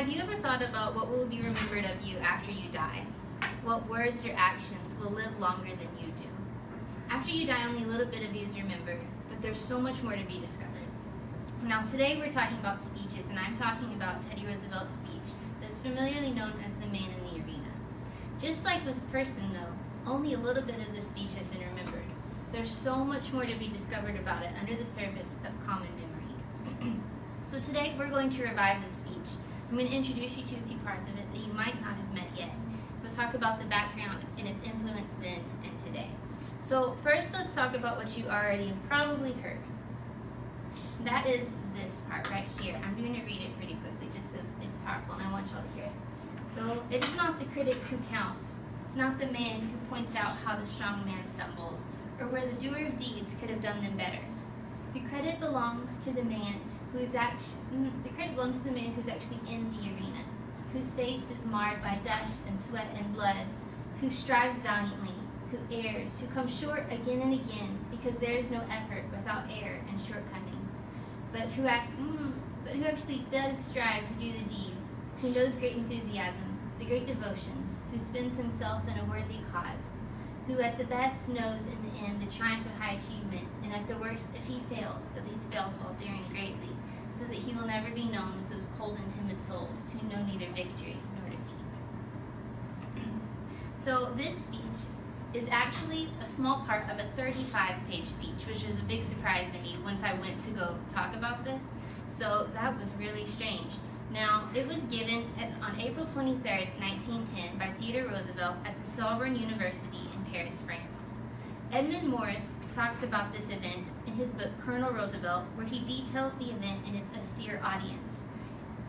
Have you ever thought about what will be remembered of you after you die? What words or actions will live longer than you do? After you die, only a little bit of you is remembered, but there's so much more to be discovered. Now, today we're talking about speeches, and I'm talking about Teddy Roosevelt's speech that's familiarly known as the Man in the Arena. Just like with a person, though, only a little bit of the speech has been remembered. There's so much more to be discovered about it under the surface of common memory. So today we're going to revive this speech. I'm going to introduce you to a few parts of it that you might not have met yet. We'll talk about the background and its influence then and today. So first, let's talk about what you already have probably heard. That is this part right here. I'm going to read it pretty quickly just because it's powerful and I want y'all to hear it. So, it is not the critic who counts, not the man who points out how the strong man stumbles, or where the doer of deeds could have done them better. The credit belongs to the man who's actually in the arena, whose face is marred by dust and sweat and blood, who strives valiantly, who errs, who comes short again and again, because there is no effort without error and shortcoming, but who actually does strive to do the deeds, who knows great enthusiasms, the great devotions, who spends himself in a worthy cause, who at the best knows in the end the triumph of high achievement, and at the worst, if he fails, at least fails while daring greatly, so that he will never be known with those cold and timid souls who know neither victory nor defeat. So this speech is actually a small part of a 35-page speech, which was a big surprise to me once I went to go talk about this. So that was really strange. Now, it was given on April 23rd, 1910 by Theodore Roosevelt at the Sorbonne University in Paris, France. Edmund Morris talks about this event in his book, Colonel Roosevelt, where he details the event and its austere audience.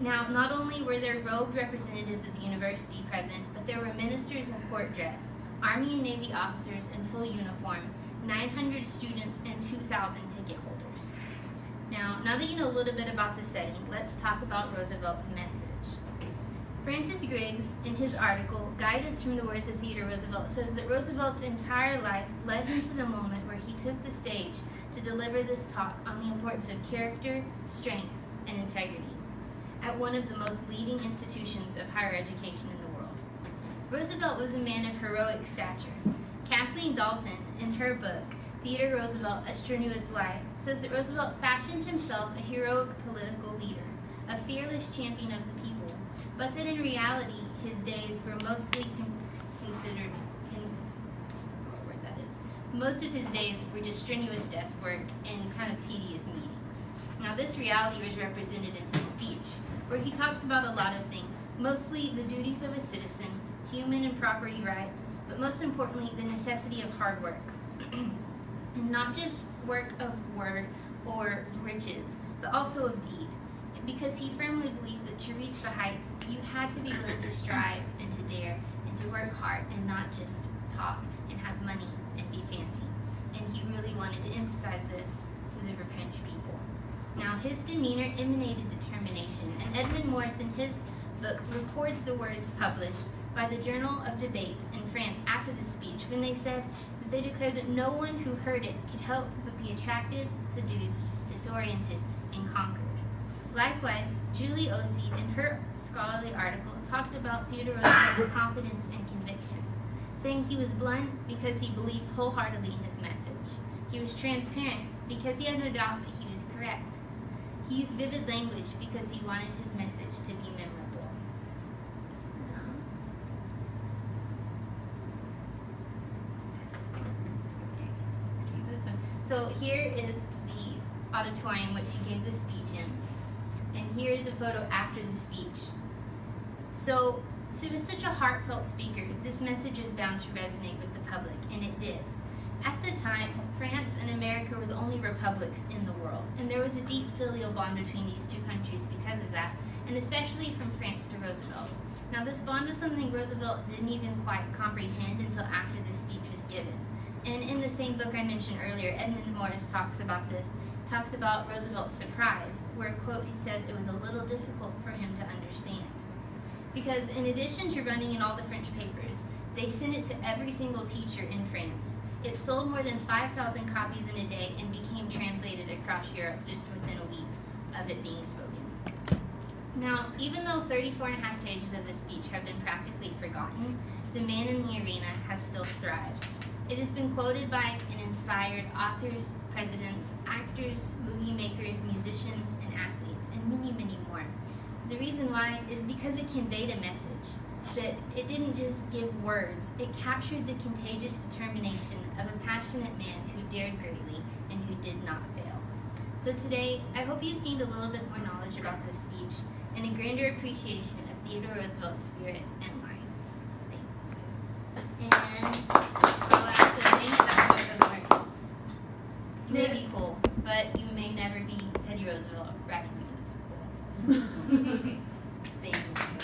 Now, not only were there robed representatives of the university present, but there were ministers in court dress, Army and Navy officers in full uniform, 900 students, and 2,000 ticket holders. Now that you know a little bit about the setting, let's talk about Roosevelt's message. Francis Griggs, in his article, Guidance from the Words of Theodore Roosevelt, says that Roosevelt's entire life led him to the moment where he took the stage to deliver this talk on the importance of character, strength, and integrity at one of the most leading institutions of higher education in the world. Roosevelt was a man of heroic stature. Kathleen Dalton, in her book, Theodore Roosevelt, A Strenuous Life, says that Roosevelt fashioned himself a heroic political leader, a fearless champion of the people, but that in reality his days were mostly most of his days were just strenuous desk work and kind of tedious meetings. Now this reality was represented in his speech, where he talks about a lot of things, mostly the duties of a citizen, human and property rights, but most importantly the necessity of hard work. And not just work of word or riches, but also of deed. Because he firmly believed that to reach the heights, you had to be willing to strive and to dare and to work hard and not just talk and have money and be fancy. And he really wanted to emphasize this to the French people. Now, his demeanor emanated determination, and Edmund Morris in his book records the words published by the Journal of Debates in France after the speech, when they said that they declared that no one who heard it could help but be attracted, seduced, disoriented, and conquered. Likewise, Julie Oseed, in her scholarly article, talked about Theodore Roosevelt's confidence and conviction, saying he was blunt because he believed wholeheartedly in his message. He was transparent because he had no doubt that he was correct. He used vivid language because he wanted his message to be memorable. So here is the auditorium which he gave the speech in. And here is a photo after the speech. So he was such a heartfelt speaker, this message was bound to resonate with the public, and it did. At the time, France and America were the only republics in the world, and there was a deep filial bond between these two countries because of that, and especially from France to Roosevelt. Now this bond was something Roosevelt didn't even quite comprehend until after the speech was given. And in the same book I mentioned earlier, Edmund Morris talks about this, talks about Roosevelt's surprise, where, quote, he says it was a little difficult for him to understand. Because in addition to running in all the French papers, they sent it to every single teacher in France. It sold more than 5,000 copies in a day and became translated across Europe just within a week of it being spoken. Now, even though 34 and a half pages of this speech have been practically forgotten, the man in the arena has still thrived. It has been quoted by and inspired authors, presidents, actors, movie makers, musicians, and athletes, and many, many more. The reason why is because it conveyed a message, that it didn't just give words, it captured the contagious determination of a passionate man who dared greatly and who did not fail. So today, I hope you've gained a little bit more knowledge about this speech and a grander appreciation of Theodore Roosevelt's spirit and life. Thanks. And